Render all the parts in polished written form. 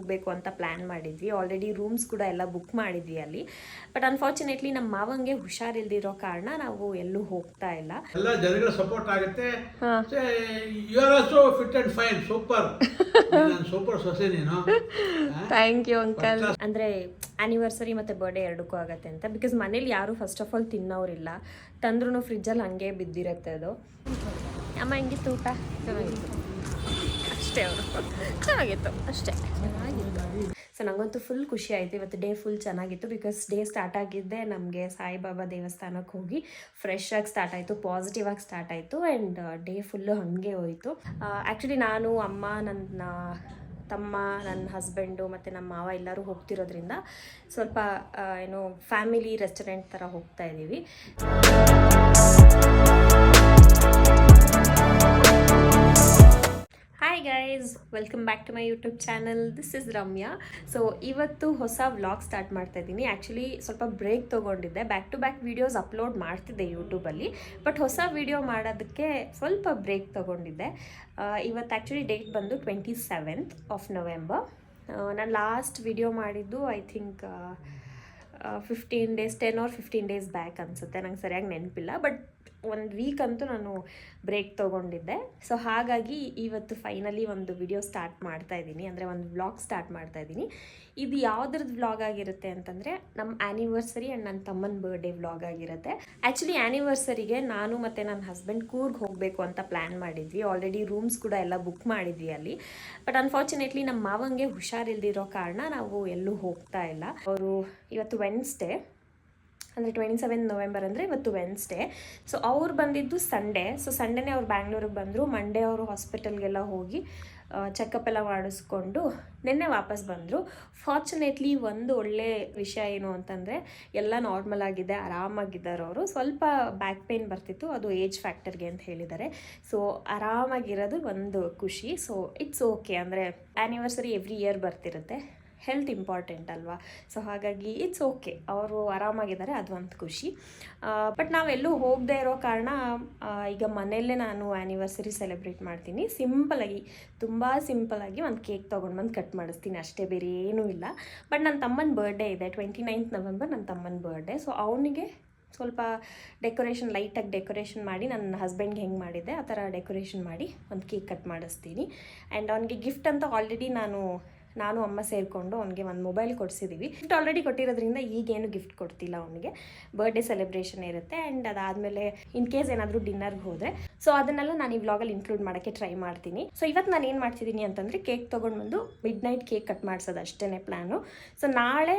ಹೋಗಬೇಕು ಅಂತ ಪ್ಲ್ಯಾನ್ ಮಾಡಿದ್ವಿ. ಆಲ್ರೆಡಿ ರೂಮ್ಸ್ ಕೂಡ ಎಲ್ಲ ಬುಕ್ ಮಾಡಿದ್ವಿ ಅಲ್ಲಿ. ಬಟ್ ಅನ್ಫಾರ್ಚುನೇಟ್ಲಿ ನಮ್ಮ ಮಾವಂಗೆ ಹುಷಾರಿಲ್ದಿರೋ ಕಾರಣ ನಾವು ಎಲ್ಲೂ ಹೋಗ್ತಾ ಇಲ್ಲ. ಎಲ್ಲ ಜನಗಳ ಸಪೋರ್ಟ್ ಆಗುತ್ತೆ. You are also fit and fine. Super. Super ಸೊಸೆ ನೀನು. Thank you uncle. ಅಂದರೆ ಆ್ಯನಿವರ್ಸರಿ ಮತ್ತು ಬರ್ಡೇ ಎರಡಕ್ಕೂ ಆಗುತ್ತೆ ಅಂತ. ಬಿಕಾಸ್ ಮನೇಲಿ ಯಾರು ಫಸ್ಟ್ ಆಫ್ ಆಲ್ ತಿನ್ನೋರಿಲ್ಲ, ತಂದ್ರೂ ಫ್ರಿಜ್ಜಲ್ಲಿ ಹಾಗೆ ಬಿದ್ದಿರುತ್ತೆ ಅದು. ಅಮ್ಮ ಹೆಂಗಿತ್ತು ಊಟ? ಚೆನ್ನಾಗಿತ್ತು ಅಷ್ಟೇ. ಅವರು ಚೆನ್ನಾಗಿತ್ತು ಅಷ್ಟೇ. ಸೊ ನನಗಂತೂ ಫುಲ್ ಖುಷಿ ಆಯಿತು. ಇವತ್ತು ಡೇ ಫುಲ್ ಚೆನ್ನಾಗಿತ್ತು. ಬಿಕಾಸ್ ಡೇ ಸ್ಟಾರ್ಟ್ ಆಗಿದ್ದೆ ನಮಗೆ ಸಾಯಿಬಾಬಾ ದೇವಸ್ಥಾನಕ್ಕೆ ಹೋಗಿ ಫ್ರೆಶ್ ಆಗಿ ಸ್ಟಾರ್ಟ್ ಆಯಿತು, ಪಾಸಿಟಿವ್ ಆಗಿ ಸ್ಟಾರ್ಟ್ ಆಯಿತು. ಆ್ಯಂಡ್ ಡೇ ಫುಲ್ಲು ಹಾಗೆ ಹೋಯಿತು. ಆ್ಯಕ್ಚುಲಿ ನಾನು, ಅಮ್ಮ, ನನ್ನ ತಮ್ಮ, ನನ್ನ ಹಸ್ಬೆಂಡು ಮತ್ತು ನಮ್ಮ ಮಾವ ಎಲ್ಲರೂ ಹೋಗ್ತಿರೋದ್ರಿಂದ ಸ್ವಲ್ಪ ಏನೋ ಫ್ಯಾಮಿಲಿ ರೆಸ್ಟೋರೆಂಟ್ ಥರ ಹೋಗ್ತಾ ಇದ್ದೀವಿ. Hi guys, welcome back to my YouTube channel. This is Ramya. So ಇವತ್ತು ಹೊಸ ವ್ಲಾಗ್ ಸ್ಟಾರ್ಟ್ ಮಾಡ್ತಾ ಇದ್ದೀನಿ. ಆ್ಯಕ್ಚುಲಿ ಸ್ವಲ್ಪ ಬ್ರೇಕ್ ತೊಗೊಂಡಿದ್ದೆ. Back to back videos upload ಮಾಡ್ತಿದ್ದೆ ಯೂಟ್ಯೂಬಲ್ಲಿ. ಬಟ್ ಹೊಸ ವೀಡಿಯೋ ಮಾಡೋದಕ್ಕೆ ಸ್ವಲ್ಪ ಬ್ರೇಕ್ ತೊಗೊಂಡಿದ್ದೆ. ಇವತ್ತು ಆ್ಯಕ್ಚುಲಿ ಡೇಟ್ ಬಂದು 27th of November. ನಾನು ಲಾಸ್ಟ್ ವಿಡಿಯೋ ಮಾಡಿದ್ದು I think 15 days 10 or 15 days back ಅನಿಸುತ್ತೆ, ನಂಗೆ ಸರಿಯಾಗಿ ನೆನಪಿಲ್ಲ. ಬಟ್ ಒಂದು ವೀಕ್ ಅಂತೂ ನಾನು ಬ್ರೇಕ್ ತೊಗೊಂಡಿದ್ದೆ. ಸೊ ಹಾಗಾಗಿ ಇವತ್ತು ಫೈನಲಿ ಒಂದು ವಿಡಿಯೋ ಸ್ಟಾರ್ಟ್ ಮಾಡ್ತಾ ಇದ್ದೀನಿ, ಅಂದರೆ ಒಂದು ವ್ಲಾಗ್ ಸ್ಟಾರ್ಟ್ ಮಾಡ್ತಾ ಇದ್ದೀನಿ. ಇದು ಯಾವುದ್ರದ್ದು ವ್ಲಾಗ್ ಆಗಿರುತ್ತೆ ಅಂತಂದರೆ ನಮ್ಮ ಆ್ಯನಿವರ್ಸರಿ ಆ್ಯಂಡ್ ನನ್ನ ತಮ್ಮನ ಬರ್ಡೇ ವ್ಲಾಗ್ ಆಗಿರುತ್ತೆ. ಆ್ಯಕ್ಚುಲಿ ಆ್ಯನಿವರ್ಸರಿಗೆ ನಾನು ಮತ್ತು ನನ್ನ ಹಸ್ಬೆಂಡ್ ಕೂರ್ಗ್ ಹೋಗಬೇಕು ಅಂತ ಪ್ಲ್ಯಾನ್ ಮಾಡಿದ್ವಿ. ಆಲ್ರೆಡಿ ರೂಮ್ಸ್ ಕೂಡ ಎಲ್ಲ ಬುಕ್ ಮಾಡಿದ್ವಿ ಅಲ್ಲಿ. ಬಟ್ ಅನ್ಫಾರ್ಚುನೇಟ್ಲಿ ನಮ್ಮ ಮಾವಂಗೆ ಹುಷಾರಿಲ್ದಿರೋ ಕಾರಣ ನಾವು ಎಲ್ಲೂ ಹೋಗ್ತಾ ಇಲ್ಲ. ಅವರು ಇವತ್ತು ವೆನ್ಸ್ಡೇ, ಅಂದರೆ 27 November ಅಂದರೆ ಇವತ್ತು ವೆನ್ಸ್ಡೇ. ಸೊ ಅವ್ರು ಬಂದಿದ್ದು ಸಂಡೇ. ಸೊ ಸಂಡೇನೇ ಅವ್ರು ಬ್ಯಾಂಗ್ಳೂರಿಗೆ ಬಂದರು. ಮಂಡೇ ಅವರು ಹಾಸ್ಪಿಟಲ್ಗೆಲ್ಲ ಹೋಗಿ ಚೆಕಪ್ ಎಲ್ಲ ಮಾಡಿಸ್ಕೊಂಡು ನಿನ್ನೆ ವಾಪಸ್ ಬಂದರು. ಫಾರ್ಚುನೇಟ್ಲಿ ಒಂದು ಒಳ್ಳೆ ವಿಷಯ ಏನು ಅಂತಂದರೆ ಎಲ್ಲ ನಾರ್ಮಲ್ ಆಗಿದೆ, ಆರಾಮಾಗಿದ್ದಾರೆ ಅವರು. ಸ್ವಲ್ಪ ಬ್ಯಾಕ್ ಪೇಯ್ನ್ ಬರ್ತಿತ್ತು, ಅದು ಏಜ್ ಫ್ಯಾಕ್ಟರ್ಗೆ ಅಂತ ಹೇಳಿದ್ದಾರೆ. ಸೊ ಆರಾಮಾಗಿರೋದು ಒಂದು ಖುಷಿ. So it's okay. ಅಂದರೆ ಆ್ಯನಿವರ್ಸರಿ ಎವ್ರಿ ಇಯರ್ ಬರ್ತಿರುತ್ತೆ, ಹೆಲ್ತ್ ಇಂಪಾರ್ಟೆಂಟ್ ಅಲ್ವಾ. ಸೊ ಹಾಗಾಗಿ ಇಟ್ಸ್ ಓಕೆ, ಅವರು ಆರಾಮಾಗಿದ್ದಾರೆ, ಅದು ಒಂದು ಖುಷಿ. ಬಟ್ ನಾವೆಲ್ಲೂ ಹೋಗದೆ ಇರೋ ಕಾರಣ ಈಗ ಮನೆಯಲ್ಲೇ ನಾನು ಆ್ಯನಿವರ್ಸರಿ ಸೆಲೆಬ್ರೇಟ್ ಮಾಡ್ತೀನಿ. ಸಿಂಪಲಾಗಿ, ತುಂಬ ಸಿಂಪಲಾಗಿ ಒಂದು ಕೇಕ್ ತೊಗೊಂಡು ಬಂದು ಕಟ್ ಮಾಡಿಸ್ತೀನಿ ಅಷ್ಟೇ, ಬೇರೆ ಏನೂ ಇಲ್ಲ. ಬಟ್ ನನ್ನ ತಮ್ಮನ ಬರ್ಡೇ ಇದೆ 29th November, ನನ್ನ ತಮ್ಮನ ಬರ್ಡೇ. ಸೊ ಅವನಿಗೆ ಸ್ವಲ್ಪ ಡೆಕೋರೇಷನ್, ಲೈಟಾಗಿ ಡೆಕೋರೇಷನ್ ಮಾಡಿ, ನನ್ನ ಹಸ್ಬೆಂಡ್ಗೆ ಹೆಂಗೆ ಮಾಡಿದ್ದೆ ಆ ಥರ ಡೆಕೋರೇಷನ್ ಮಾಡಿ ಒಂದು ಕೇಕ್ ಕಟ್ ಮಾಡಿಸ್ತೀನಿ. ಆ್ಯಂಡ್ ಅವನಿಗೆ ಗಿಫ್ಟ್ ಅಂತ ಆಲ್ರೆಡಿ ನಾನು ಅಮ್ಮ ಸೇರಿಕೊಂಡು ಅವನಿಗೆ ಒಂದು ಮೊಬೈಲ್ ಕೊಡಿಸಿದ್ದೀವಿ. ಗಿಫ್ಟ್ ಆಲ್ರೆಡಿ ಕೊಟ್ಟಿರೋದ್ರಿಂದ ಈಗೇನು ಗಿಫ್ಟ್ ಕೊಡ್ತಿಲ್ಲ ಅವನಿಗೆ. ಬರ್ಡೇ ಸೆಲೆಬ್ರೇಷನ್ ಇರುತ್ತೆ. ಆ್ಯಂಡ್ ಅದಾದಮೇಲೆ ಇನ್ ಕೇಸ್ ಏನಾದರೂ ಡಿನ್ನರ್ಗೆ ಹೋದರೆ ಸೊ ಅದನ್ನೆಲ್ಲ ನಾನು ಈ ವ್ಲಾಗಲ್ಲಿ ಇನ್ಕ್ಲೂಡ್ ಮಾಡೋಕ್ಕೆ ಟ್ರೈ ಮಾಡ್ತೀನಿ. ಸೊ ಇವತ್ತು ನಾನು ಏನು ಮಾಡ್ತಿದ್ದೀನಿ ಅಂತಂದರೆ ಕೇಕ್ ತೊಗೊಂಡು ಬಂದು ಮಿಡ್ನೈಟ್ ಕೇಕ್ ಕಟ್ ಮಾಡಿಸೋದು ಅಷ್ಟೇ ಪ್ಲ್ಯಾನು. ಸೊ ನಾಳೆ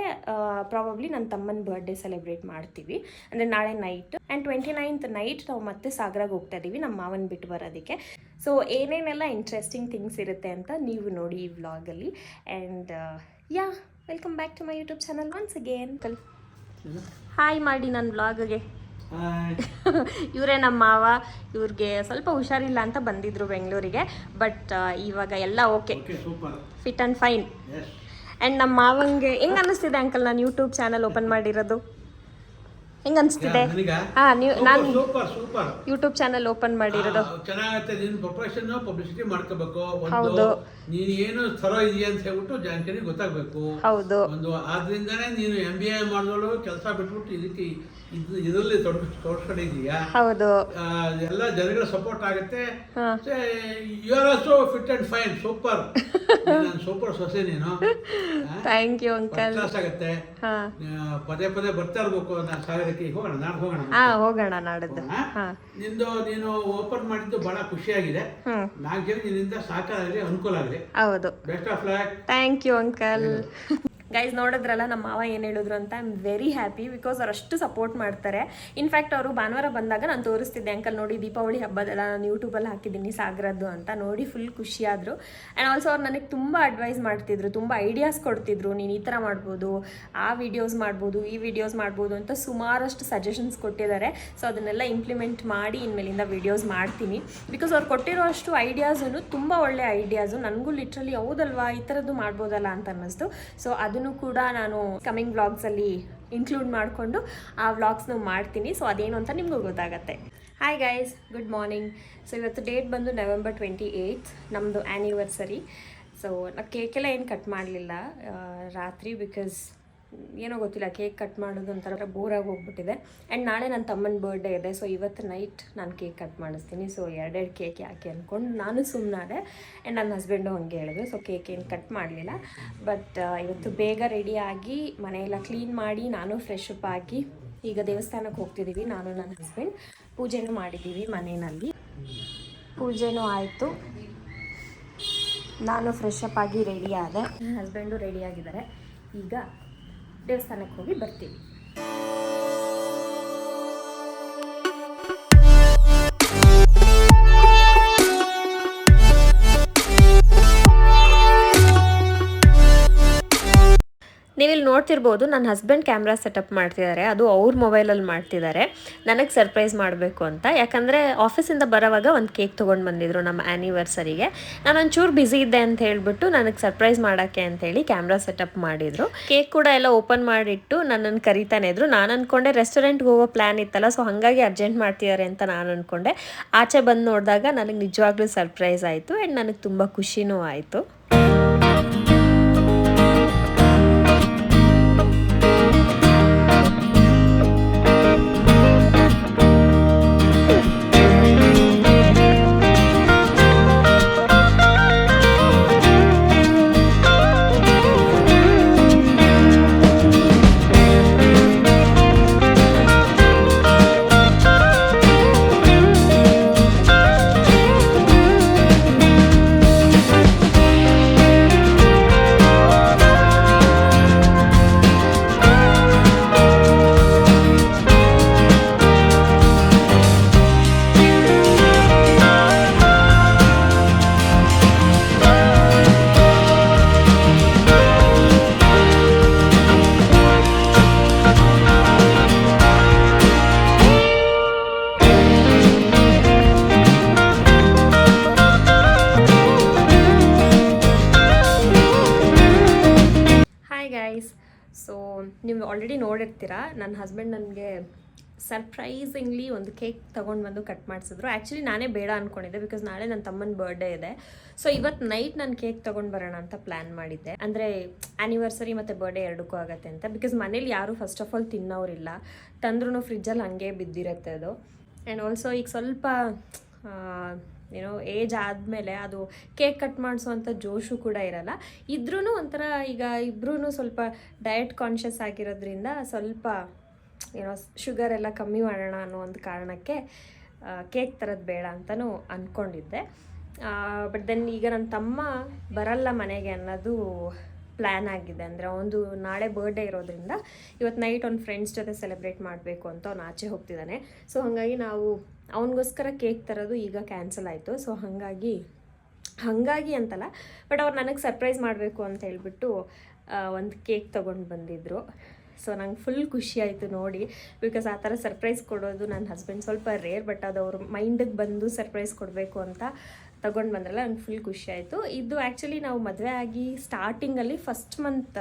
ಪ್ರಾಬಬ್ಲಿ ನನ್ನ ತಮ್ಮನ ಬರ್ಡೇ ಸೆಲೆಬ್ರೇಟ್ ಮಾಡ್ತೀವಿ, ಅಂದರೆ ನಾಳೆ ನೈಟ್. ಆ್ಯಂಡ್ 29th ನೈಟ್ ನಾವು ಮತ್ತೆ ಸಾಗರಾಗೆ ಹೋಗ್ತಾ ಇದ್ದೀವಿ ನಮ್ಮ ಮಾವನ ಬಿಟ್ಟು ಬರೋದಕ್ಕೆ. ಸೊ ಏನೇನೆಲ್ಲ ಇಂಟ್ರೆಸ್ಟಿಂಗ್ ಥಿಂಗ್ಸ್ ಇರುತ್ತೆ ಅಂತ ನೀವು ನೋಡಿ ಈ ವ್ಲಾಗಲ್ಲಿ. And yeah, welcome back to my YouTube channel once again. Hi ಮಾಡಿ ನನ್ನ ವ್ಲಾಗ್ಗೆ. ಇವರೇ ನಮ್ಮ ಮಾವ. ಇವ್ರಿಗೆ ಸ್ವಲ್ಪ ಹುಷಾರಿಲ್ಲ ಅಂತ ಬಂದಿದ್ರು ಬೆಂಗಳೂರಿಗೆ. ಬಟ್ ಇವಾಗ ಎಲ್ಲ okay, fit and fine. And ನಮ್ಮ ಮಾವಂಗೆ ಹೆಂಗೆ ಅನ್ನಿಸ್ತಿದೆ ಅಂಕಲ್ ನಾನು ಯೂಟ್ಯೂಬ್ ಚಾನಲ್ ಓಪನ್ ಮಾಡಿರೋದು? ಹೆಂಗ ಅನ್ಸ್ತಿದೆ? ನಾನು ಯೂಟ್ಯೂಬ್ ಚಾನಲ್ ಓಪನ್ ಮಾಡಿರೋದು ಚೆನ್ನಾಗತ್ತೆ. ನೀನು ಪ್ರೊಫೆಷನ್ ಪಬ್ಲಿಸಿಟಿ ಮಾಡ್ಕೋಬೇಕು. ಒಂದು ನೀನು ಏನು ಥರ ಇದೆಯಾ ಅಂತ ಹೇಳ್ಬಿಟ್ಟು ಜನರಿಗೆ ಗೊತ್ತಾಗಬೇಕು. ಹೌದು. ಒಂದು ಆದ್ರಿಂದಾನೇ ನೀನು MBA ಮಾಡಿದಳು, ಕೆಲಸ ಬಿಟ್ಬಿಟ್ಟು ಇದಕ್ಕೆ ಇದರಲ್ಲಿ ತೊಡ್ಸ್ಕೊಂಡಿದೀಯಾ. ಹೌದು. ಎಲ್ಲ ಜನಗಳ ಸಪೋರ್ಟ್ ಆಗುತ್ತೆ. You are also fit and fine. Super. Super ಸೊಸೆ ನೀನು. Thank you uncle. ಕ್ಲಾಸ್ ಆಗುತ್ತೆ. ಪದೇ ಪದೇ ಬರ್ತಾ ಇರ್ಬೇಕು. ಸಾಗರಕ್ಕೆ ಹೋಗೋಣ, ನಾಡ್ದು ಹೋಗೋಣ. ಹೋಗೋಣ ನಾಡದ್ದು. ನೀನು ಓಪನ್ ಮಾಡಿದ್ದು ಬಹಳ ಖುಷಿಯಾಗಿದೆ. 4 ಜನ ನಿನ್ನಿಂದ ಸಹಕಾರ ಆಗಲಿ, ಅನುಕೂಲ ಆಗಲಿ. ಹೌದು. Best of luck. Thank you uncle. Guys ನೋಡಿದ್ರಲ್ಲ ನಮ್ಮ ಮಾವ ಏನು ಹೇಳಿದ್ರು ಅಂತ. I am very happy because ಅವ್ರು ಅಷ್ಟು ಸಪೋರ್ಟ್ ಮಾಡ್ತಾರೆ. ಇನ್ಫ್ಯಾಕ್ಟ್ ಅವರು ಭಾನುವಾರ ಬಂದಾಗ ನಾನು ತೋರಿಸ್ತಿದ್ದೆ, ಅಂಕಲ್ ನೋಡಿ ದೀಪಾವಳಿ ಹಬ್ಬದೆಲ್ಲ ನಾನು ಯೂಟ್ಯೂಬಲ್ಲಿ ಹಾಕಿದ್ದೀನಿ ಸಾಗರದ್ದು ಅಂತ. ನೋಡಿ ಫುಲ್ ಖುಷಿಯಾದರು. ಆ್ಯಂಡ್ ಆಲ್ಸೋ ಅವ್ರು ನನಗೆ ತುಂಬ ಅಡ್ವೈಸ್ ಮಾಡ್ತಿದ್ರು, ತುಂಬ ಐಡಿಯಾಸ್ ಕೊಡ್ತಿದ್ರು. ನೀನು ಈ ಥರ ಮಾಡ್ಬೋದು, ಆ ವಿಡಿಯೋಸ್ ಮಾಡ್ಬೋದು, ಈ ವಿಡಿಯೋಸ್ ಮಾಡ್ಬೋದು ಅಂತ ಸುಮಾರಷ್ಟು ಸಜೆಷನ್ಸ್ ಕೊಟ್ಟಿದ್ದಾರೆ. ಸೊ ಅದನ್ನೆಲ್ಲ ಇಂಪ್ಲಿಮೆಂಟ್ ಮಾಡಿ ಇನ್ಮೇಲಿಂದ ವಿಡಿಯೋಸ್ ಮಾಡ್ತೀನಿ. ಬಿಕಾಸ್ ಅವ್ರು ಕೊಟ್ಟಿರೋ ಅಷ್ಟು ಐಡಿಯಾಸು ತುಂಬ ಒಳ್ಳೆ ಐಡಿಯಾಸು. ನನಗೂ ಲಿಟ್ರಲಿ ಹೌದಲ್ವಾ ಈ ಥರದ್ದು ಮಾಡ್ಬೋದಲ್ಲ ಅಂತ ಅನ್ನಿಸ್ತು. ಸೊ ಅದನ್ನು ಕೂಡ ನಾನು ಕಮಿಂಗ್ ವ್ಲಾಗ್ಸಲ್ಲಿ ಇನ್ಕ್ಲೂಡ್ ಮಾಡಿಕೊಂಡು ಆ ವ್ಲಾಗ್ಸ್ನ ಮಾಡ್ತೀನಿ. ಸೊ ಅದೇನು ಅಂತ ನಿಮಗೂ ಗೊತ್ತಾಗತ್ತೆ. Hi guys, good morning. So ಇವತ್ತು ಡೇಟ್ ಬಂದು November 28th, ನಮ್ಮದು ಆ್ಯನಿವರ್ಸರಿ. ಸೊ ನಾ ಕೇಕೆಲ್ಲ ಏನು ಕಟ್ ಮಾಡಲಿಲ್ಲ ರಾತ್ರಿ, ಬಿಕಾಸ್ ಏನೋ ಗೊತ್ತಿಲ್ಲ, ಕೇಕ್ ಕಟ್ ಮಾಡೋದು ಒಂಥರ ಬೋರಾಗಿ ಹೋಗ್ಬಿಟ್ಟಿದೆ. ಆ್ಯಂಡ್ ನಾಳೆ ನನ್ನ ತಮ್ಮನ ಬರ್ಡೇ ಇದೆ, ಸೊ ಇವತ್ತು ನೈಟ್ ನಾನು ಕೇಕ್ ಕಟ್ ಮಾಡಿಸ್ತೀನಿ. ಸೊ ಎರಡೆರಡು ಕೇಕ್ ಯಾಕೆ ಅಂದ್ಕೊಂಡು ನಾನು ಸುಮ್ಮನಾದೆ. ಆ್ಯಂಡ್ ನನ್ನ ಹಸ್ಬೆಂಡು ಹಂಗೆ ಹೇಳಿದ್ರು, ಸೊ ಕೇಕ್ ಏನು ಕಟ್ ಮಾಡಲಿಲ್ಲ. ಬಟ್ ಇವತ್ತು ಬೇಗ ರೆಡಿಯಾಗಿ ಮನೆಯೆಲ್ಲ ಕ್ಲೀನ್ ಮಾಡಿ ನಾನು ಫ್ರೆಶ್ ಅಪ್ ಆಗಿ ಈಗ ದೇವಸ್ಥಾನಕ್ಕೆ ಹೋಗ್ತಿದ್ದೀವಿ. ನಾನು ನನ್ನ ಹಸ್ಬೆಂಡ್ ಪೂಜೆನೂ ಮಾಡಿದ್ದೀವಿ ಮನೆಯಲ್ಲಿ. ಪೂಜೆನೂ ಆಯಿತು, ನಾನು ಫ್ರೆಶ್ ಅಪ್ ಆಗಿ ರೆಡಿ ಆದೆ, ನನ್ನ ಹಸ್ಬೆಂಡು ರೆಡಿಯಾಗಿದ್ದಾರೆ. ಈಗ ದೇವಸ್ಥಾನಕ್ಕೆ ಹೋಗಿ ಬರ್ತೀವಿ. ನೀವಿಲ್ಲಿ ನೋಡ್ತಿರ್ಬೋದು, ನನ್ನ ಹಸ್ಬೆಂಡ್ ಕ್ಯಾಮ್ರಾ ಸೆಟಪ್ ಮಾಡ್ತಿದ್ದಾರೆ. ಅದು ಅವ್ರ ಮೊಬೈಲಲ್ಲಿ ಮಾಡ್ತಿದ್ದಾರೆ, ನನಗೆ ಸರ್ಪ್ರೈಸ್ ಮಾಡಬೇಕು ಅಂತ. ಯಾಕಂದರೆ ಆಫೀಸಿಂದ ಬರೋವಾಗ ಒಂದು ಕೇಕ್ ತೊಗೊಂಡು ಬಂದಿದ್ರು ನಮ್ಮ ಆ್ಯನಿವರ್ಸರಿಗೆ. ನಾನು ಒಂಚೂರು ಬ್ಯುಸಿ ಇದ್ದೆ ಅಂತ ಹೇಳಿಬಿಟ್ಟು ನನಗೆ ಸರ್ಪ್ರೈಸ್ ಮಾಡೋಕ್ಕೆ ಅಂತೇಳಿ ಕ್ಯಾಮ್ರಾ ಸೆಟಪ್ ಮಾಡಿದರು. ಕೇಕ್ ಕೂಡ ಎಲ್ಲ ಓಪನ್ ಮಾಡಿಟ್ಟು ನನ್ನನ್ನು ಕರಿತಾನೆ ಇದ್ರು. ನಾನು ಅಂದ್ಕೊಂಡೆ ರೆಸ್ಟೋರೆಂಟ್ಗೆ ಹೋಗೋ ಪ್ಲ್ಯಾನ್ ಇತ್ತಲ್ಲ, ಸೊ ಹಾಗಾಗಿ ಅರ್ಜೆಂಟ್ ಮಾಡ್ತಿದ್ದಾರೆ ಅಂತ ನಾನು ಅಂದ್ಕೊಂಡೆ. ಆಚೆ ಬಂದು ನೋಡಿದಾಗ ನನಗೆ ನಿಜವಾಗ್ಲೂ ಸರ್ಪ್ರೈಸ್ ಆಯಿತು ಆ್ಯಂಡ್ ನನಗೆ ತುಂಬ ಖುಷಿನೂ ಆಯಿತು. ಸೊ ನೀವು ಆಲ್ರೆಡಿ ನೋಡಿರ್ತೀರ, ನನ್ನ ಹಸ್ಬೆಂಡ್ ನನಗೆ ಸರ್ಪ್ರೈಸಿಂಗ್ಲಿ ಒಂದು ಕೇಕ್ ತೊಗೊಂಡು ಬಂದು ಕಟ್ ಮಾಡಿಸಿದ್ರು. ಆ್ಯಕ್ಚುಲಿ ನಾನೇ ಬೇಡ ಅಂದ್ಕೊಂಡಿದ್ದೆ, ಬಿಕಾಸ್ ನಾಳೆ ನನ್ನ ತಮ್ಮನ ಬರ್ಡೇ ಇದೆ. ಸೊ ಇವತ್ತು ನೈಟ್ ನಾನು ಕೇಕ್ ತೊಗೊಂಡು ಬರೋಣ ಅಂತ ಪ್ಲ್ಯಾನ್ ಮಾಡಿದ್ದೆ. ಅಂದರೆ ಆ್ಯನಿವರ್ಸರಿ ಮತ್ತು ಬರ್ಡೇ ಎರಡಕ್ಕೂ ಆಗುತ್ತೆ ಅಂತ. ಬಿಕಾಸ್ ಮನೇಲಿ ಯಾರೂ ಫಸ್ಟ್ ಆಫ್ ಆಲ್ ತಿನ್ನೋರಿಲ್ಲ, ತಂದ್ರೂ ಫ್ರಿಜ್ಜಲ್ಲಿ ಹಾಗೆ ಬಿದ್ದಿರುತ್ತೆ ಅದು. ಆ್ಯಂಡ್ ಆಲ್ಸೋ ಈಗ ಸ್ವಲ್ಪ ಏನೋ ಏಜ್ ಆದಮೇಲೆ ಅದು ಕೇಕ್ ಕಟ್ ಮಾಡಿಸೋವಂಥ ಜೋಶು ಕೂಡ ಇರಲ್ಲ. ಇದ್ರೂ ಒಂಥರ ಈಗ ಇಬ್ಬರೂ ಸ್ವಲ್ಪ ಡಯಟ್ ಕಾನ್ಷಿಯಸ್ ಆಗಿರೋದ್ರಿಂದ ಸ್ವಲ್ಪ ಏನೋ ಶುಗರ್ ಎಲ್ಲ ಕಮ್ಮಿ ಮಾಡೋಣ ಅನ್ನೋ ಒಂದು ಕಾರಣಕ್ಕೆ ಕೇಕ್ ತರೋದು ಬೇಡ ಅಂತಲೂ ಅಂದ್ಕೊಂಡಿದ್ದೆ. ಬಟ್ ದೆನ್ ಈಗ ನನ್ನ ತಮ್ಮ ಬರಲ್ಲ ಮನೆಗೆ ಅನ್ನೋದು ಪ್ಲ್ಯಾನ್ ಆಗಿದೆ. ಅಂದರೆ ಅವನದು ನಾಳೆ ಬರ್ಡೇ ಇರೋದ್ರಿಂದ ಇವತ್ತು ನೈಟ್ ಅವ್ನ ಫ್ರೆಂಡ್ಸ್ ಜೊತೆ ಸೆಲೆಬ್ರೇಟ್ ಮಾಡಬೇಕು ಅಂತ ಅವ್ನು ಆಚೆ ಹೋಗ್ತಿದ್ದಾನೆ. ಸೊ ಹಾಗಾಗಿ ನಾವು ಅವನಿಗೋಸ್ಕರ ಕೇಕ್ ತರೋದು ಈಗ ಕ್ಯಾನ್ಸಲ್ ಆಯಿತು. ಸೊ ಹಾಗಾಗಿ ಅಂತಲ್ಲ, ಬಟ್ ಅವ್ರು ನನಗೆ ಸರ್ಪ್ರೈಸ್ ಮಾಡಬೇಕು ಅಂತ ಹೇಳ್ಬಿಟ್ಟು ಒಂದು ಕೇಕ್ ತೊಗೊಂಡು ಬಂದಿದ್ದರು. ಸೊ ನಂಗೆ ಫುಲ್ ಖುಷಿ ಆಯಿತು ನೋಡಿ, ಬಿಕಾಸ್ ಆ ಥರ ಸರ್ಪ್ರೈಸ್ ಕೊಡೋದು ನನ್ನ ಹಸ್ಬೆಂಡ್ ಸ್ವಲ್ಪ ರೇರ್. ಬಟ್ ಅದು ಅವ್ರ ಮೈಂಡಿಗೆ ಬಂದು ಸರ್ಪ್ರೈಸ್ ಕೊಡಬೇಕು ಅಂತ ತಗೊಂಡು ಬಂದ್ರಲ್ಲ, ನಂಗೆ ಫುಲ್ ಖುಷಿ ಆಯಿತು. ಇದು ಆ್ಯಕ್ಚುಲಿ ನಾವು ಮದುವೆ ಆಗಿ ಸ್ಟಾರ್ಟಿಂಗಲ್ಲಿ ಫಸ್ಟ್ ಮಂತ್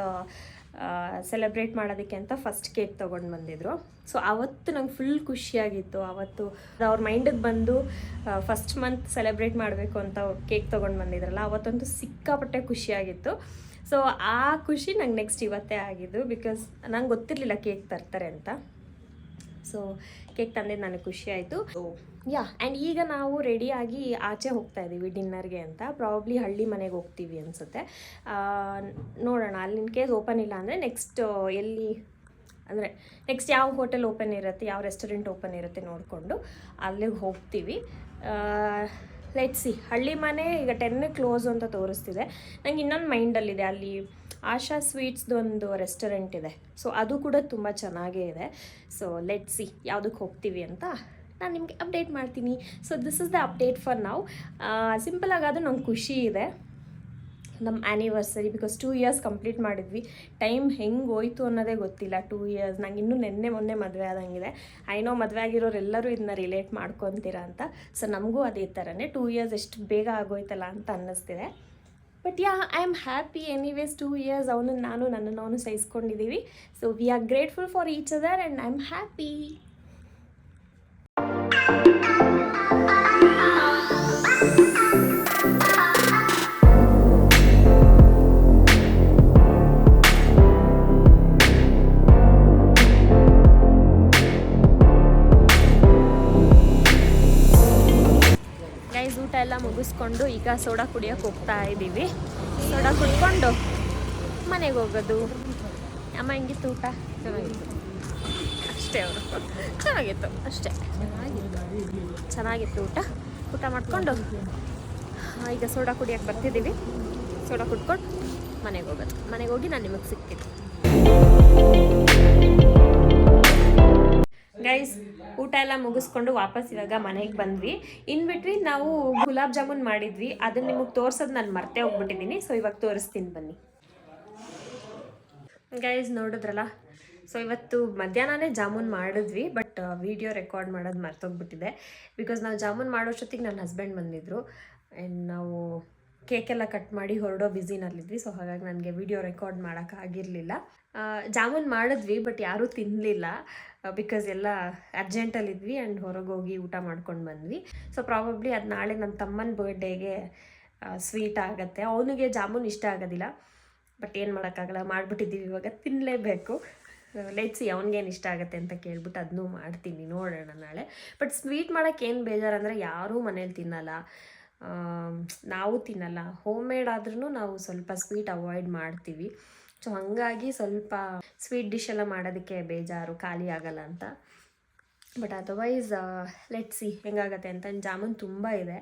ಸೆಲೆಬ್ರೇಟ್ ಮಾಡೋದಕ್ಕೆ ಅಂತ ಫಸ್ಟ್ ಕೇಕ್ ತೊಗೊಂಡು ಬಂದಿದ್ರು. ಸೊ ಆವತ್ತು ನಂಗೆ ಫುಲ್ ಖುಷಿಯಾಗಿತ್ತು. ಆವತ್ತು ಅವ್ರ ಮೈಂಡಿಗೆ ಬಂದು ಫಸ್ಟ್ ಮಂತ್ ಸೆಲೆಬ್ರೇಟ್ ಮಾಡಬೇಕು ಅಂತ ಕೇಕ್ ತೊಗೊಂಡು ಬಂದಿದ್ರಲ್ಲ, ಅವತ್ತಂತೂ ಸಿಕ್ಕಾಪಟ್ಟೆ ಖುಷಿಯಾಗಿತ್ತು. ಸೊ ಆ ಖುಷಿ ನಂಗೆ ನೆಕ್ಸ್ಟ್ ಇವತ್ತೇ ಆಗಿದ್ದು, ಬಿಕಾಸ್ ನಂಗೆ ಗೊತ್ತಿರಲಿಲ್ಲ ಕೇಕ್ ತರ್ತಾರೆ ಅಂತ. ಸೊ ಕೇಕ್ ತಂದಿದ್ದು ನನಗೆ ಖುಷಿ ಆಯಿತು. ಯಾ, ಆ್ಯಂಡ್ ಈಗ ನಾವು ರೆಡಿಯಾಗಿ ಆಚೆ ಹೋಗ್ತಾ ಇದ್ದೀವಿ ಡಿನ್ನರ್ಗೆ ಅಂತ. ಪ್ರಾಬ್ಲಿ ಹಳ್ಳಿ ಮನೆಗೆ ಹೋಗ್ತೀವಿ ಅನಿಸುತ್ತೆ. ನೋಡೋಣ, ಅಲ್ಲಿ ಇನ್ ಕೇಸ್ ಓಪನ್ ಇಲ್ಲ ಅಂದರೆ ನೆಕ್ಸ್ಟ್ ಎಲ್ಲಿ ಅಂದರೆ ನೆಕ್ಸ್ಟ್ ಯಾವ ಹೋಟೆಲ್ ಓಪನ್ ಇರುತ್ತೆ, ಯಾವ ರೆಸ್ಟೋರೆಂಟ್ ಓಪನ್ ಇರುತ್ತೆ ನೋಡಿಕೊಂಡು ಅಲ್ಲಿಗೆ ಹೋಗ್ತೀವಿ. Let's see. ಹಳ್ಳಿ ಮನೆ ಈಗ 10 ಕ್ಲೋಸ್ ಅಂತ ತೋರಿಸ್ತಿದೆ. ನಂಗೆ ಇನ್ನೊಂದು ಮೈಂಡಲ್ಲಿದೆ, ಅಲ್ಲಿ ಆಶಾ ಸ್ವೀಟ್ಸ್ದು ಒಂದು ರೆಸ್ಟೋರೆಂಟ್ ಇದೆ. ಸೊ ಅದು ಕೂಡ ತುಂಬ ಚೆನ್ನಾಗೇ ಇದೆ. ಸೊ ಲೆಟ್ಸ್ ಸಿ ಯಾವುದಕ್ಕೆ ಹೋಗ್ತೀವಿ ಅಂತ ನಾನು ನಿಮಗೆ ಅಪ್ಡೇಟ್ ಮಾಡ್ತೀನಿ. So this is the update for ನಾವು. ಸಿಂಪಲಾಗಾದರೂ ನಂಗೆ ಖುಷಿ ಇದೆ ನಮ್ಮ ಆ್ಯನಿವರ್ಸರಿ, ಬಿಕಾಸ್ 2 ಇಯರ್ಸ್ ಕಂಪ್ಲೀಟ್ ಮಾಡಿದ್ವಿ. ಟೈಮ್ ಹೆಂಗೆ ಹೋಯ್ತು ಅನ್ನೋದೇ ಗೊತ್ತಿಲ್ಲ. 2 ಇಯರ್ಸ್ ನಂಗೆ ಇನ್ನೂ ಮೊನ್ನೆ ಮದುವೆ ಆದಂಗಿದೆ. ಐನೋ ಮದುವೆ ಆಗಿರೋರೆಲ್ಲರೂ ಇದನ್ನ ರಿಲೇಟ್ ಮಾಡ್ಕೊತೀರಾ ಅಂತ. ಸೊ ನಮಗೂ ಅದೇ ಥರನೇ 2 ಇಯರ್ಸ್ ಎಷ್ಟು ಬೇಗ ಆಗೋಯ್ತಲ್ಲ ಅಂತ ಅನ್ನಿಸ್ತಿದೆ. But yeah, I am happy anyways. 2 years ನನ್ನನ್ನು ಅವನು ಸಹಿಸ್ಕೊಂಡಿದ್ದೀವಿ. So we are grateful for each other and I am happy. ಈಗ ಸೋಡಾ ಕುಡಿಯೋಕೆ ಹೋಗ್ತಾ ಇದ್ದೀವಿ. ಸೋಡಾ ಕುಡ್ಕೊಂಡು ಮನೆಗೆ ಹೋಗೋದು. ಅಮ್ಮ ಹೆಂಗಿತ್ತು ಊಟ? ಚೆನ್ನಾಗಿತ್ತು ಅಷ್ಟೇ. ಅವರು ಚೆನ್ನಾಗಿತ್ತು ಅಷ್ಟೇ, ಚೆನ್ನಾಗಿತ್ತು ಊಟ ಮಾಡಿಕೊಂಡು ಈಗ ಸೋಡಾ ಕುಡಿಯೋಕೆ ಬರ್ತಿದ್ದೀವಿ. ಸೋಡಾ ಕುಡ್ಕೊಂಡು ಮನೆಗೆ ಹೋಗೋದು. ಮನೆಗೆ ಹೋಗಿ ನಾನು ನಿಮಗೆ ಸಿಗ್ತೀನಿ. ಗೈಸ್, ಊಟ ಎಲ್ಲ ಮುಗಿಸ್ಕೊಂಡು ವಾಪಸ್ ಇವಾಗ ಮನೆಗೆ ಬಂದ್ವಿ. ಇನ್ ಬಿಟ್ವೀನ್ ನಾವು ಗುಲಾಬ್ ಜಾಮೂನ್ ಮಾಡಿದ್ವಿ, ಅದನ್ನ ನಿಮಗೆ ತೋರ್ಸೋದು ನಾನು ಮರ್ತೇ ಹೋಗ್ಬಿಟ್ಟಿದ್ದೀನಿ. ಸೊ ಇವಾಗ ತೋರಿಸ್ತೀನಿ ಬನ್ನಿ. ಗೈಸ್ ನೋಡಿದ್ರಲ್ಲ, ಸೊ ಇವತ್ತು ಮಧ್ಯಾಹ್ನನೇ ಜಾಮೂನ್ ಮಾಡಿದ್ವಿ, ಬಟ್ ವಿಡಿಯೋ ರೆಕಾರ್ಡ್ ಮಾಡೋದು ಮರ್ತೋಗ್ಬಿಟ್ಟಿದೆ. ಬಿಕಾಸ್ ನಾವು ಜಾಮೂನ್ ಮಾಡೋಷ್ಟೊತ್ತಿಗೆ ನನ್ನ ಹಸ್ಬೆಂಡ್ ಬಂದಿದ್ದರು ಆ್ಯಂಡ್ ನಾವು ಕೇಕೆಲ್ಲ ಕಟ್ ಮಾಡಿ ಹೊರಡೋ ಬ್ಯುಸಿನಲ್ಲಿದ್ವಿ. ಸೊ ಹಾಗಾಗಿ ನನಗೆ ವಿಡಿಯೋ ರೆಕಾರ್ಡ್ ಮಾಡೋಕ್ಕಾಗಿರಲಿಲ್ಲ. ಜಾಮೂನ್ ಮಾಡಿದ್ವಿ, ಬಟ್ ಯಾರೂ ತಿನ್ನಲಿಲ್ಲ. ಬಿಕಾಸ್ ಎಲ್ಲ ಅರ್ಜೆಂಟಲ್ಲಿದ್ವಿ ಆ್ಯಂಡ್ ಹೊರಗೆ ಹೋಗಿ ಊಟ ಮಾಡ್ಕೊಂಡು ಬಂದ್ವಿ. ಸೊ ಪ್ರಾಬಬ್ಲಿ ಅದು ನಾಳೆ ನನ್ನ ತಮ್ಮನ ಬರ್ಡೇಗೆ ಸ್ವೀಟ್ ಆಗುತ್ತೆ. ಅವನಿಗೆ ಜಾಮೂನ್ ಇಷ್ಟ ಆಗೋದಿಲ್ಲ, ಬಟ್ ಏನು ಮಾಡೋಕ್ಕಾಗಲ್ಲ, ಮಾಡಿಬಿಟ್ಟಿದ್ದೀವಿ, ಇವಾಗ ತಿನ್ನಲೇಬೇಕು. ಲೆಟ್ಸಿ ಅವ್ನಿಗೇನು ಇಷ್ಟ ಆಗುತ್ತೆ ಅಂತ ಕೇಳ್ಬಿಟ್ಟು ಅದನ್ನೂ ಮಾಡ್ತೀನಿ, ನೋಡೋಣ ನಾಳೆ. ಬಟ್ ಸ್ವೀಟ್ ಮಾಡೋಕ್ಕೆ ಏನು ಬೇಜಾರಂದರೆ ಯಾರೂ ಮನೇಲಿ ತಿನ್ನಲ್ಲ, ನಾವು ತಿನ್ನಲ್ಲ. ಹೋಮ್ ಮೇಡ್ ಆದ್ರೂ ನಾವು ಸ್ವಲ್ಪ ಸ್ವೀಟ್ ಅವಾಯ್ಡ್ ಮಾಡ್ತೀವಿ. ಸೊ ಹಾಗಾಗಿ ಸ್ವಲ್ಪ ಸ್ವೀಟ್ ಡಿಶ್ ಎಲ್ಲ ಮಾಡೋದಕ್ಕೆ ಬೇಜಾರು, ಖಾಲಿ ಆಗಲ್ಲ ಅಂತ. ಬಟ್ ಅದರ್ವೈಸ್ ಲೆಟ್ಸಿ ಹೆಂಗಾಗತ್ತೆ ಅಂತ. ಜಾಮೂನ್ ತುಂಬ ಇದೆ,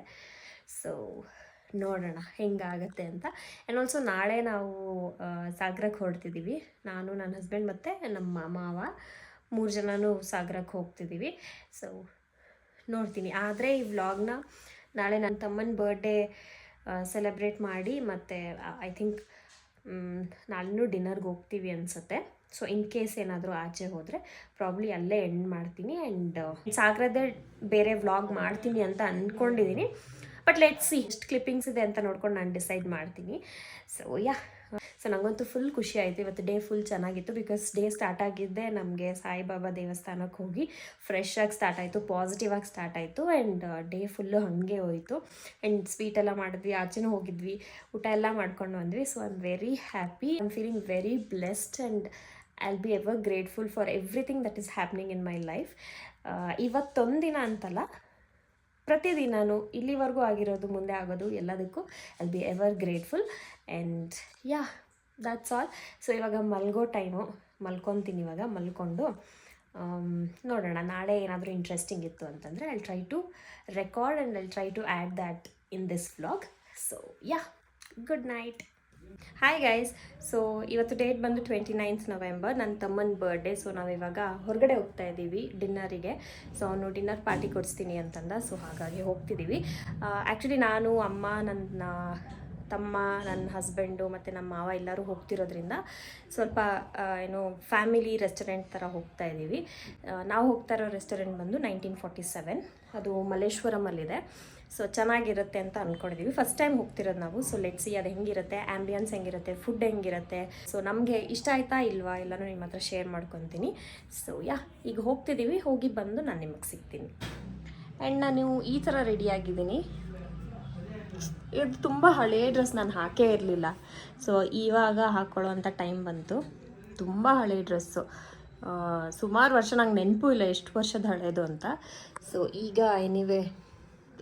ಸೊ ನೋಡೋಣ ಹೆಂಗಾಗತ್ತೆ ಅಂತ. ಆ್ಯಂಡ್ ಆಲ್ಸೋ ನಾಳೆ ನಾವು ಸಾಗರಕ್ಕೆ ಹೊರಡ್ತಿದ್ದೀವಿ. ನಾನು, ನನ್ನ ಹಸ್ಬೆಂಡ್ ಮತ್ತು ನಮ್ಮ ಮಾವ 3 ಜನನೂ ಸಾಗರಕ್ಕೆ ಹೋಗ್ತಿದ್ದೀವಿ. ಸೊ ನೋಡ್ತೀನಿ. ಆದರೆ ಈ ವ್ಲಾಗ್ನ ನಾಳೆ ನನ್ನ ತಮ್ಮನ ಬರ್ಡೇ ಸೆಲೆಬ್ರೇಟ್ ಮಾಡಿ ಮತ್ತು ಐ ಥಿಂಕ್ ನಾಳೆನೂ ಡಿನ್ನರ್ಗೆ ಹೋಗ್ತೀವಿ ಅನಿಸುತ್ತೆ. ಸೊ ಇನ್ ಕೇಸ್ ಏನಾದರೂ ಆಚೆ ಹೋದರೆ ಪ್ರಾಬ್ಲಿ ಅಲ್ಲೇ ಎಂಡ್ ಮಾಡ್ತೀನಿ. ಆ್ಯಂಡ್ ಸಾಗರದೇ ಬೇರೆ ವ್ಲಾಗ್ ಮಾಡ್ತೀನಿ ಅಂತ ಅಂದ್ಕೊಂಡಿದ್ದೀನಿ. ಬಟ್ ಲೆಟ್ಸ್ ಸಿ ಎಷ್ಟು ಕ್ಲಿಪ್ಪಿಂಗ್ಸ್ ಇದೆ ಅಂತ ನೋಡ್ಕೊಂಡು ನಾನು ಡಿಸೈಡ್ ಮಾಡ್ತೀನಿ. ಸೊ ಸೊ ನನಗಂತೂ ಫುಲ್ ಖುಷಿ ಆಯಿತು. ಇವತ್ತು ಡೇ ಫುಲ್ ಚೆನ್ನಾಗಿತ್ತು. ಬಿಕಾಸ್ ಡೇ ಸ್ಟಾರ್ಟ್ ಆಗಿದ್ದೆ ನಮಗೆ ಸಾಯಿಬಾಬಾ ದೇವಸ್ಥಾನಕ್ಕೆ ಹೋಗಿ ಫ್ರೆಶ್ ಆಗಿ ಸ್ಟಾರ್ಟ್ ಆಯಿತು, ಪಾಸಿಟಿವ್ ಆಗಿ ಸ್ಟಾರ್ಟ್ ಆಯಿತು. ಆ್ಯಂಡ್ ಡೇ ಫುಲ್ಲು ಹಾಗೆ ಹೋಯಿತು. ಆ್ಯಂಡ್ ಸ್ವೀಟ್ ಎಲ್ಲ ಮಾಡಿದ್ವಿ, ಆಚೆನೂ ಹೋಗಿದ್ವಿ, ಊಟ ಎಲ್ಲ ಮಾಡ್ಕೊಂಡು ಬಂದ್ವಿ. So I am very happy, I am feeling very blessed and I will be ever grateful for everything that is happening in my life. ಇವತ್ತೊಂದು ದಿನ ಅಂತಲ್ಲ, ಪ್ರತಿದಿನವೂ ಇಲ್ಲಿವರೆಗೂ ಆಗಿರೋದು, ಮುಂದೆ ಆಗೋದು ಎಲ್ಲದಕ್ಕೂ I will be ever grateful. And yeah, that's all. So ಇವಾಗ ಮಲ್ಗೋ ಟೈಮು, ಮಲ್ಕೊತೀನಿ. ಇವಾಗ ಮಲ್ಕೊಂಡು ನೋಡೋಣ ನಾಳೆ ಏನಾದರೂ ಇಂಟ್ರೆಸ್ಟಿಂಗ್ ಇತ್ತು ಅಂತಂದರೆ I try to record and I try to add that in this vlog. So yeah, good night. Hi guys, so ಇವತ್ತು date ಬಂದು 29th November, ನನ್ನ ತಮ್ಮನ ಬರ್ಡೇ. ಸೊ ನಾವಿವಾಗ ಹೊರಗಡೆ ಹೋಗ್ತಾ ಇದ್ದೀವಿ ಡಿನ್ನರಿಗೆ. ಸೊ ಅವನು ಡಿನ್ನರ್ ಪಾರ್ಟಿ ಕೊಡಿಸ್ತೀನಿ ಅಂತಂದ. ಸೊ ಹಾಗಾಗಿ ಹೋಗ್ತಿದ್ದೀವಿ. ಆ್ಯಕ್ಚುಲಿ ನಾನು, ಅಮ್ಮ, ನನ್ನ ತಮ್ಮ, ನನ್ನ ಹಸ್ಬೆಂಡು ಮತ್ತು ನಮ್ಮ ಮಾವ ಎಲ್ಲರೂ ಹೋಗ್ತಿರೋದ್ರಿಂದ ಸ್ವಲ್ಪ ಏನು ಫ್ಯಾಮಿಲಿ ರೆಸ್ಟೋರೆಂಟ್ ಥರ ಹೋಗ್ತಾ ಇದ್ದೀವಿ. ನಾವು ಹೋಗ್ತಾ ಇರೋ ರೆಸ್ಟೋರೆಂಟ್ ಬಂದು 1947, ಅದು ಮಲ್ಲೇಶ್ವರಮಲ್ಲಿದೆ. ಸೊ ಚೆನ್ನಾಗಿರುತ್ತೆ ಅಂತ ಅಂದ್ಕೊಂಡಿದ್ದೀವಿ. ಫಸ್ಟ್ ಟೈಮ್ ಹೋಗ್ತಿರೋದು ನಾವು. ಸೊ ಲೆಟ್ಸಿ ಅದು ಹೆಂಗಿರುತ್ತೆ, ಆ್ಯಂಬಿಯನ್ಸ್ ಹೆಂಗಿರುತ್ತೆ, ಫುಡ್ ಹೆಂಗಿರುತ್ತೆ, ಸೊ ನಮಗೆ ಇಷ್ಟ ಆಯ್ತಾ ಇಲ್ವಾ ಎಲ್ಲನೂ ನಿಮ್ಮ ಹತ್ರ ಶೇರ್ ಮಾಡ್ಕೊತೀನಿ. ಸೊ ಯಾ, ಈಗ ಹೋಗ್ತಿದ್ದೀವಿ. ಹೋಗಿ ಬಂದು ನಾನು ನಿಮಗೆ ಸಿಗ್ತೀನಿ. ಆ್ಯಂಡ್ ನಾನು ಈ ಥರ ರೆಡಿಯಾಗಿದ್ದೀನಿ. ಇದು ತುಂಬ ಹಳೆಯ ಡ್ರೆಸ್, ನಾನು ಹಾಕೇ ಇರಲಿಲ್ಲ. ಸೊ ಇವಾಗ ಹಾಕ್ಕೊಳ್ಳೋವಂಥ ಟೈಮ್ ಬಂತು. ತುಂಬ ಹಳೆಯ ಡ್ರೆಸ್ಸು, ಸುಮಾರು ವರ್ಷ, ನಂಗೆ ನೆನಪು ಇಲ್ಲ ಎಷ್ಟು ವರ್ಷದ ಹಳೇದು ಅಂತ. ಸೊ ಈಗ ಎನಿವೆ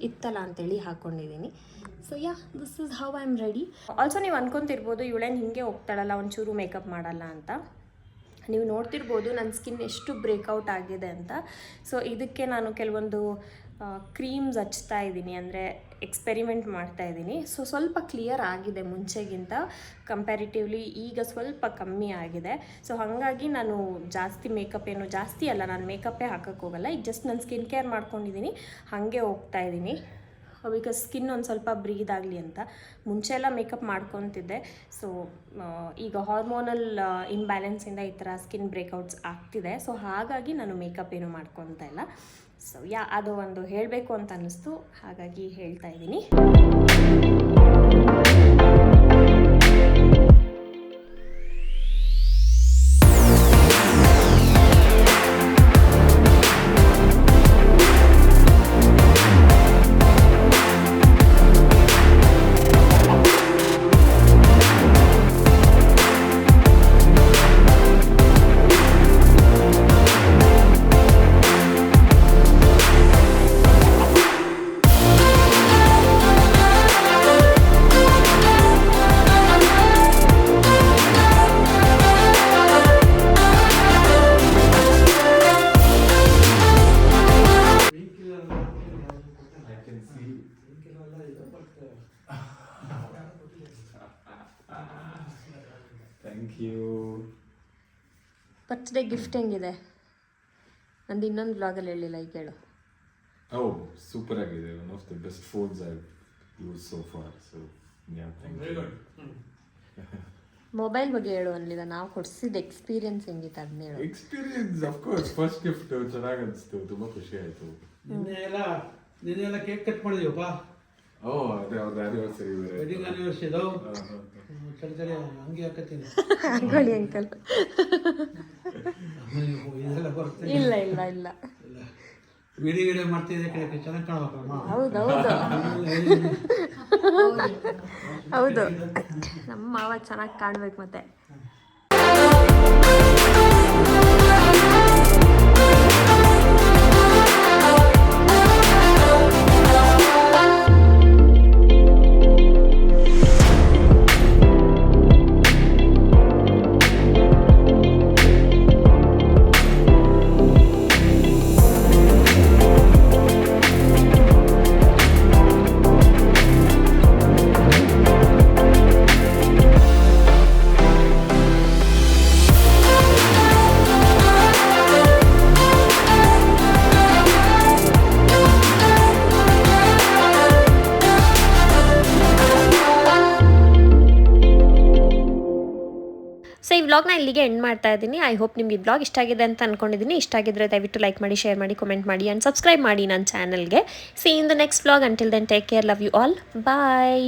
ಇತ್ತಲ್ಲ ಅಂತೇಳಿ ಹಾಕ್ಕೊಂಡಿದ್ದೀನಿ. So yeah, this is how I am ready. Also ನೀವು ಅನ್ಕೊತಿರ್ಬೋದು ಇವಳೇನು ಹಿಂಗೆ ಹೋಗ್ತಾಳಲ್ಲ, ಒಂಚೂರು ಮೇಕಪ್ ಮಾಡಲ್ಲ ಅಂತ. ನೀವು ನೋಡ್ತಿರ್ಬೋದು ನನ್ನ ಸ್ಕಿನ್ ಎಷ್ಟು ಬ್ರೇಕೌಟ್ ಆಗಿದೆ ಅಂತ. ಸೊ ಇದಕ್ಕೆ ನಾನು ಕೆಲವೊಂದು ಕ್ರೀಮ್ಸ್ ಹಚ್ತಾ ಇದ್ದೀನಿ, ಅಂದರೆ ಎಕ್ಸ್ಪೆರಿಮೆಂಟ್ ಮಾಡ್ತಾ ಇದ್ದೀನಿ. ಸೊ ಸ್ವಲ್ಪ ಕ್ಲಿಯರ್ ಆಗಿದೆ ಮುಂಚೆಗಿಂತ ಕಂಪ್ಯಾರಿಟಿವ್ಲಿ, ಈಗ ಸ್ವಲ್ಪ ಕಮ್ಮಿ ಆಗಿದೆ. ಸೊ ಹಾಗಾಗಿ ನಾನು ಜಾಸ್ತಿ ಮೇಕಪ್ ಏನು ಜಾಸ್ತಿ ಅಲ್ಲ, ನಾನು ಮೇಕಪ್ಪೇ ಹಾಕೋಕ್ಕೆ ಹೋಗಲ್ಲ. ಈಗ ಜಸ್ಟ್ ನಾನು ಸ್ಕಿನ್ ಕೇರ್ ಮಾಡ್ಕೊಂಡಿದ್ದೀನಿ, ಹಾಗೆ ಹೋಗ್ತಾ ಇದ್ದೀನಿ. ಬಿಕಾಸ್ ಸ್ಕಿನ್ ಒಂದು ಸ್ವಲ್ಪ ಬ್ರೀದ್ ಆಗಲಿ ಅಂತ. ಮುಂಚೆ ಎಲ್ಲ ಮೇಕಪ್ ಮಾಡ್ಕೊತಿದ್ದೆ. ಸೊ ಈಗ ಹಾರ್ಮೋನಲ್ ಇಂಬ್ಯಾಲೆನ್ಸಿಂದ ಈ ಥರ ಸ್ಕಿನ್ ಬ್ರೇಕೌಟ್ಸ್ ಆಗ್ತಿದೆ. ಸೊ ಹಾಗಾಗಿ ನಾನು ಮೇಕಪ್ ಏನು ಮಾಡ್ಕೊತಾ ಇಲ್ಲ. ಸೊ ಯಾ, ಅದು ಒಂದು ಹೇಳಬೇಕು ಅಂತ ಅನ್ನಿಸ್ತು, ಹಾಗಾಗಿ ಹೇಳ್ತಾ ಇದ್ದೀನಿ. Thank you. ಬರ್ತ್ಡೇ ಗಿಫ್ಟ್ ಹೆಂಗಿದೆ? ನಂದು ಇನ್ನೊಂದು ಬ್ಲಾಗಲ್ಲಿ ಹೇಳಿಲ್ಲ, ಈಗ ಹೇಳು. ಸೂಪರ್ ಆಗಿದೆ. One of the best phones I use so far. So thank very you. Good. Mobile ಬಗ್ಗೆ ಹೇಳು ಅನ್ಲಿಲ್ಲ, ನಾವು ಕೊಡ್ಸಿದ ಎಕ್ಸ್ಪೀರಿಯನ್ಸ್ ಹೆಂಗಿತ್ತು ಅದನ್ನ ಹೇಳು. Experience of course first gift ಚೆನ್ನಾಗಿ ಅನಿಸ್ತು, ತುಂಬಾ ಖುಷಿ ಆಯ್ತು. ನಿನ್ನೆ ಕೇಕ್ ಕಟ್ ಮಾಡಿದೀವಪ್ಪ. ಅದೇ ಅವ್ರದ್ದು ಆನಿವರ್ಸರಿ ಬೇರೆ. ವೆಡ್ಡಿಂಗ್ ಆನಿವರ್ಸರಿ ಇದು. ತಡಿ ಹಂಗೆ ಹಾಕತ್ತೀನಿ. ಹಾಕೊಳ್ಳಿ ಅಂಕಲ್. ಇದೆಲ್ಲ ಬರುತ್ತೆ. ಇಲ್ಲ ಇಲ್ಲ ಇಲ್ಲ, ವಿಡಿಯೋ ಮಾಡ್ತಿದ್ದೆ ಕಡೆ ಚೆನ್ನಾಗಿ ಕಾಣಬೇಕಮ್ಮ. ಹೌದೌದು ಹೌದು, ನಮ್ಮ ಮಾವ ಚೆನ್ನಾಗಿ ಕಾಣ್ಬೇಕು ಮತ್ತೆ. ಸೊ ಈ ವ್ಲಾಗ್ನ ಇಲ್ಲಿಗೆ ಎಂಡ್ ಮಾಡ್ತಾ ಇದ್ದೀನಿ. ಐ ಹೋಪ್ ನಿಮ್ಗೆ ಈ ವ್ಲಾಗ್ ಇಷ್ಟ ಆಗಿದೆ ಅಂತ ಅನ್ಕೊಂಡಿದ್ದೀನಿ. ಇಷ್ಟ ಆಗಿದ್ರೆ ದಯವಿಟ್ಟು ಲೈಕ್ ಮಾಡಿ, ಶೇರ್ ಮಾಡಿ, ಕಮೆಂಟ್ ಮಾಡಿ ಆ್ಯಂಡ್ ಸಬ್ಸ್ಕ್ರೈಬ್ ಮಾಡಿ ನನ್ನ ಚಾನಲ್ಗೆ. See in the next vlog. Until then take care, love you all, bye.